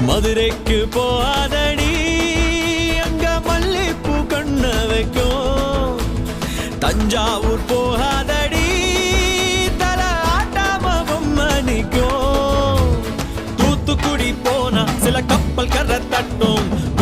மதுரைக்கு போகாதடி அங்க மல்லிப்பூ கண்ண வைக்கும். தஞ்சாவூர் போகாதடி தல ஆட்டாம பொம்மணிக்கும். தூத்துக்குடி போனா சில கப்பல் கரை தட்டும்.